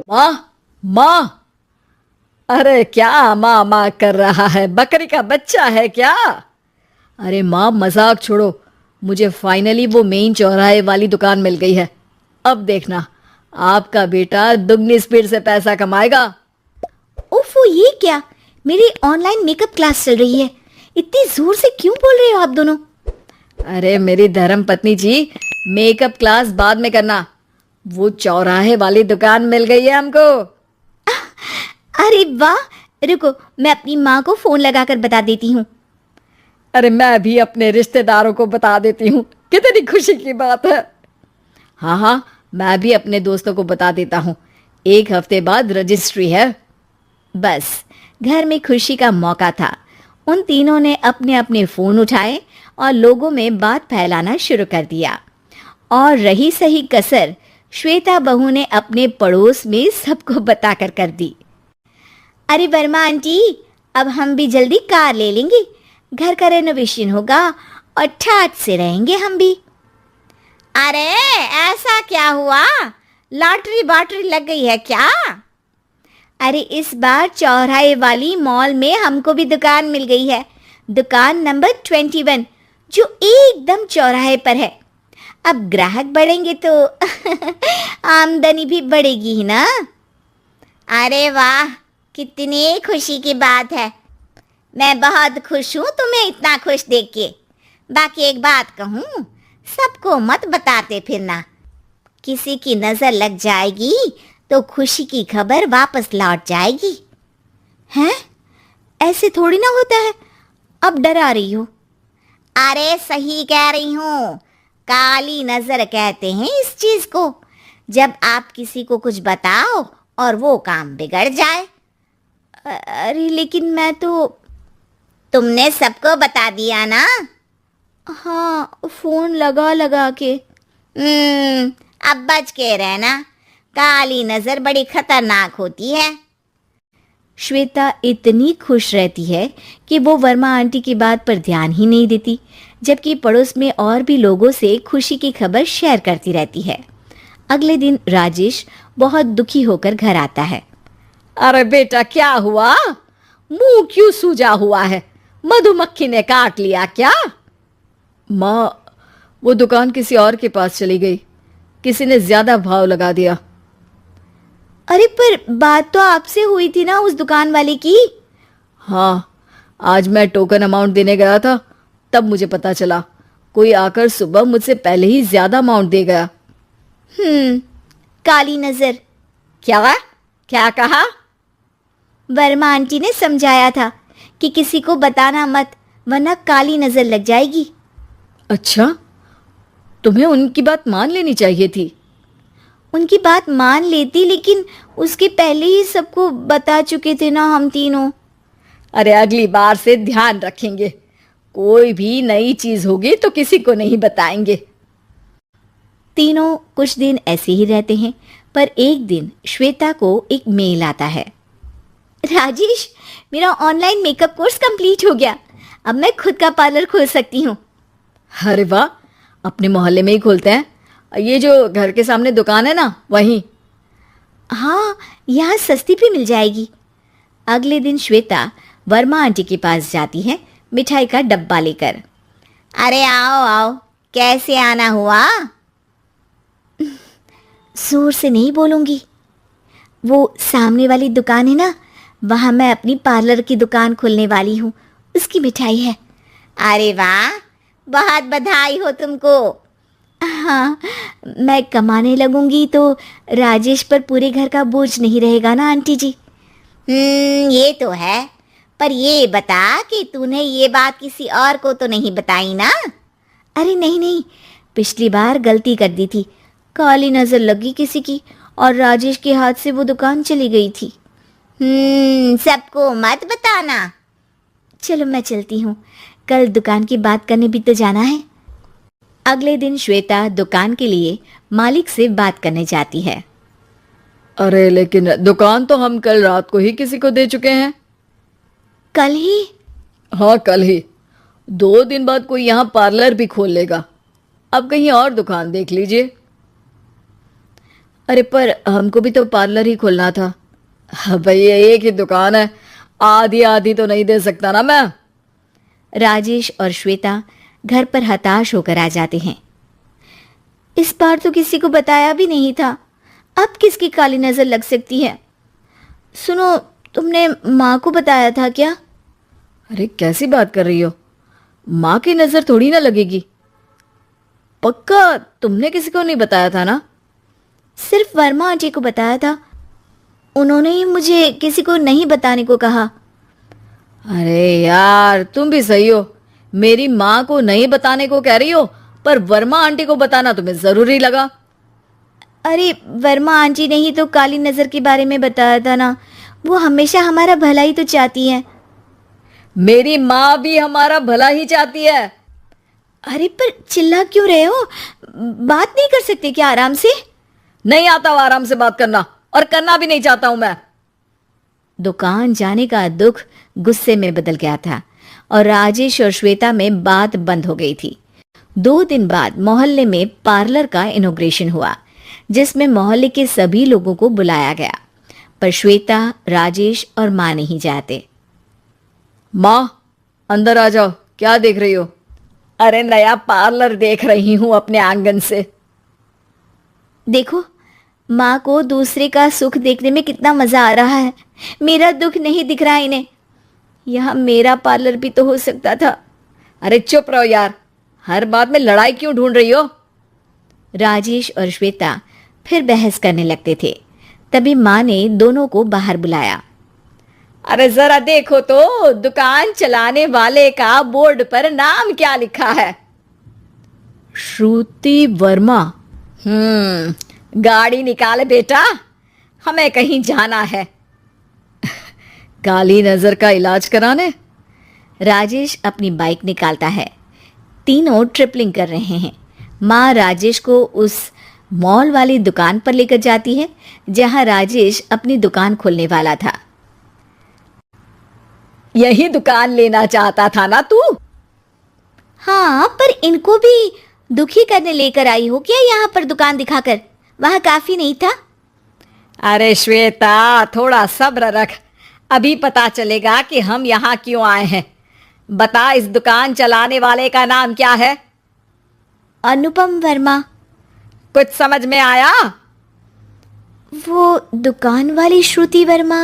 माँ, माँ, अरे क्या माँ माँ कर रहा है? बकरी का बच्चा है क्या? अरे माँ, मजाक छोड़ो। मुझे फाइनली वो मेन चौराहे वाली दुकान मिल गई है। अब देखना, आपका बेटा दुगनी स्पीड से पैसा कमाएगा। ओफो, ये क्या? मेरी ऑनलाइन मेकअप क्लास चल रही है। इतनी जोर से क्यों बोल रहे हो आप दोनों? अरे मेरी धर्म पत्नी जी, मेकअप क्लास बाद में करना। वो चौराहे वाली दुकान मिल गई है हमको। अरे वाह, रुको, मैं अपनी माँ को फोन लगाकर बता देती हूँ। अरे मैं भी अपने रिश्तेदारों को बता देती हूँ। कितनी खुशी की बात है। हाँ हाँ, मैं भी अपने दोस्तों को बता देता हूँ। 1 हफ्ते बाद रजिस्ट्री है। बस, घर में खुशी का मौका था। उन तीनों ने अपने अपने फोन उठाए और लोगों में बात फैलाना शुरू कर दिया। और रही सही कसर श्वेता बहू ने अपने पड़ोस में सबको बताकर कर दी। अरे वर्मा आंटी, अब हम भी जल्दी कार ले लेंगे। घर का रेनोवेशन होगा और ठाट से रहेंगे हम भी। अरे ऐसा क्या हुआ? लॉटरी बाटरी लग गई है क्या? अरे इस बार चौराहे वाली मॉल में हमको भी दुकान मिल गई है। दुकान नंबर 21, जो एकदम चौराहे पर है। अब ग्राहक बढ़ेंगे तो आमदनी भी बढ़ेगी ही ना। अरे वाह, कितनी खुशी की बात है। मैं बहुत खुश हूँ तुम्हें इतना खुश देख के। बाकी एक बात कहूँ, सबको मत बताते फिरना। किसी की नजर लग जाएगी तो खुशी की खबर वापस लौट जाएगी। हैं? ऐसे थोड़ी ना होता है। अब डरा रही हो। अरे सही कह रही हूँ, काली नजर कहते हैं इस चीज को। जब आप किसी को कुछ बताओ और वो काम बिगड़ जाए। अरे लेकिन मैं तो... तुमने सबको बता दिया ना? हाँ, फोन लगा लगा के। अब बच के रहना, काली नजर बड़ी खतरनाक होती है। श्वेता इतनी खुश रहती है कि वो वर्मा आंटी की बात पर ध्यान ही नहीं देती, जबकि पड़ोस में और भी लोगों से खुशी की खबर शेयर करती रहती है। अगले दिन राजेश बहुत दुखी होकर घर आता है। अरे बेटा, क्या हुआ? मुंह क्यों सूजा हुआ है? मधुमक्खी ने काट लिया क्या? माँ, वो दुकान किसी और के पास चली गई। किसी ने ज्यादा भाव लगा दिया। अरे पर बात तो आपसे हुई थी ना उस दुकान वाले की। हाँ, आज मैं टोकन अमाउंट देने गया था, तब मुझे पता चला। कोई आकर सुबह मुझसे पहले ही ज्यादा अमाउंट दे गया। काली नजर। क्या कहा? वर्मा आंटी ने समझाया था कि किसी को बताना मत, वरना काली नजर लग जाएगी। अच्छा, तुम्हें उनकी बात मान लेनी चाहिए थी। उनकी बात मान लेती, लेकिन उसके पहले ही सबको बता चुके थे ना हम तीनों। अरे अगली बार से ध्यान रखेंगे। कोई भी नई चीज होगी तो किसी को नहीं बताएंगे। तीनों कुछ दिन ऐसे ही रहते हैं, पर एक दिन श्वेता को एक मेल आता है। राजेश, मेरा ऑनलाइन मेकअप कोर्स कंप्लीट हो गया। अब मैं खुद का पार्लर खोल सकती हूँ। अरे वाह, अपने मोहल्ले में ही खोलते हैं। ये जो घर के सामने दुकान है ना, वहीं। हाँ, यहाँ सस्ती भी मिल जाएगी। अगले दिन श्वेता वर्मा आंटी के पास जाती है मिठाई का डब्बा लेकर। अरे आओ आओ, कैसे आना हुआ? जोर से नहीं बोलूंगी। वो सामने वाली दुकान है ना, वहाँ मैं अपनी पार्लर की दुकान खोलने वाली हूँ, उसकी मिठाई है। अरे वाह, बहुत बधाई हो तुमको। हाँ, मैं कमाने लगूंगी तो राजेश पर पूरे घर का बोझ नहीं रहेगा ना आंटी जी। ये तो है, पर ये बता कि तूने ये बात किसी और को तो नहीं बताई ना? अरे नहीं नहीं, पिछली बार गलती कर दी थी। काली नजर लगी किसी की और राजेश के हाथ से वो दुकान चली गई थी। सबको मत बताना। चलो मैं चलती हूँ, कल दुकान की बात करने भी तो जाना है। अगले दिन श्वेता दुकान के लिए मालिक से बात करने जाती है। अरे लेकिन दुकान तो हम कल रात को ही किसी को दे चुके हैं। कल ही? हाँ, कल ही। 2 दिन बाद कोई यहाँ पार्लर भी खोल लेगा। अब कहीं और दुकान देख लीजिए। अरे पर हमको भी तो पार्लर ही खोलना था। भैया एक ही दुकान है, आधी आधी तो नहीं दे सकता ना मैं। राजेश और श्वेता घर पर हताश होकर आ जाते हैं। इस बार तो किसी को बताया भी नहीं था, अब किसकी काली नजर लग सकती है। सुनो, तुमने माँ को बताया था क्या? अरे कैसी बात कर रही हो, माँ की नज़र थोड़ी ना लगेगी। पक्का तुमने किसी को नहीं बताया था ना? सिर्फ वर्मा आंटी को बताया था, उन्होंने ही मुझे किसी को नहीं बताने को कहा। अरे यार तुम भी सही हो, मेरी माँ को नहीं बताने को कह रही हो, पर वर्मा आंटी को बताना तुम्हें जरूरी लगा। अरे वर्मा आंटी ने ही तो काली नज़र के बारे में बताया था ना, वो हमेशा हमारा भला ही तो चाहती है। मेरी माँ भी हमारा भला ही चाहती है। अरे पर चिल्ला क्यों रहे हो, बात नहीं कर सकते क्या आराम से? नहीं आता वो आराम से बात करना, और करना भी नहीं चाहता हूं मैं। दुकान जाने का दुख गुस्से में बदल गया था और राजेश और श्वेता में बात बंद हो गई थी। 2 दिन बाद मोहल्ले में पार्लर का इनॉग्रेशन हुआ, जिसमें मोहल्ले के सभी लोगों को बुलाया गया, पर श्वेता, राजेश और माँ नहीं जाते। माँ अंदर आ जाओ, क्या देख रही हो? अरे नया पार्लर देख रही हूं अपने आंगन से। देखो, माँ को दूसरे का सुख देखने में कितना मजा आ रहा है, मेरा दुख नहीं दिख रहा इन्हें। यहाँ मेरा पार्लर भी तो हो सकता था। अरे चुप रहो यार, हर बात में लड़ाई क्यों ढूंढ रही हो? राजेश और श्वेता फिर बहस करने लगते थे। तभी माँ ने दोनों को बाहर बुलाया। अरे जरा देखो तो, दुकान चलाने वाले का बोर्ड पर नाम क्या लिखा है? श्रुति वर्मा। गाड़ी निकाले बेटा, हमें कहीं जाना है। काली नजर का इलाज कराने? राजेश अपनी बाइक निकालता है। तीनों ट्रिपलिंग कर रहे हैं। माँ राजेश को उस मॉल वाली दुकान पर लेकर जाती है जहां राजेश अपनी दुकान खोलने वाला था। यही दुकान लेना चाहता था ना तू? हाँ, पर इनको भी दुखी करने लेकर आई हो क्या यहाँ पर दुकान दिखाकर? वहाँ काफी नहीं था? अरे श्वेता थोड़ा सब्र रख, अभी पता चलेगा कि हम यहाँ क्यों आए हैं। बता, इस दुकान चलाने वाले का नाम क्या है? अनुपम वर्मा। कुछ समझ में आया? वो दुकान वाली श्रुति वर्मा,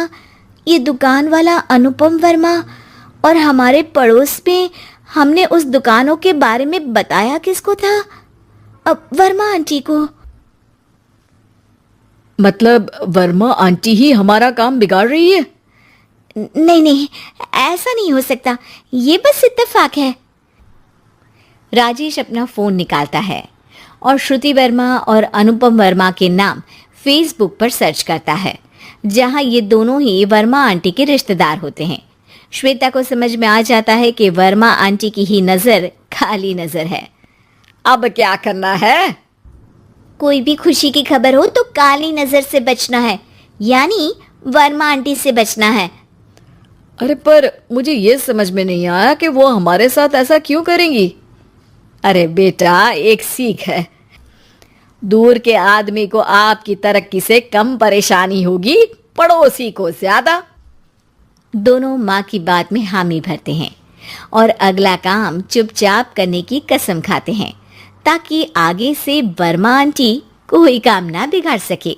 ये दुकान वाला अनुपम वर्मा, और हमारे पड़ोस में हमने उस दुकानों के बारे में बताया किसको था? अब वर्मा आंटी को। मतलब वर्मा आंटी ही हमारा काम बिगाड़ रही है? नहीं नहीं, ऐसा नहीं हो सकता, ये बस इत्तेफाक है। राजेश अपना फोन निकालता है और श्रुति वर्मा और अनुपम वर्मा के नाम फेसबुक पर सर्च करता है, जहां ये दोनों ही वर्मा आंटी के रिश्तेदार होते हैं। श्वेता को समझ में आ जाता है कि वर्मा आंटी की ही नजर काली नजर है। अब क्या करना है? कोई भी खुशी की खबर हो तो काली नजर से बचना है, यानी वर्मा आंटी से बचना है। अरे पर मुझे ये समझ में नहीं आया कि वो हमारे साथ ऐसा क्यों करेंगी। अरे बेटा, एक सीख है, दूर के आदमी को आपकी तरक्की से कम परेशानी होगी, पड़ोसी को ज्यादा। दोनों माँ की बात में हामी भरते हैं और अगला काम चुपचाप करने की कसम खाते हैं, ताकि आगे से वर्मा आंटी कोई काम ना बिगाड़ सके।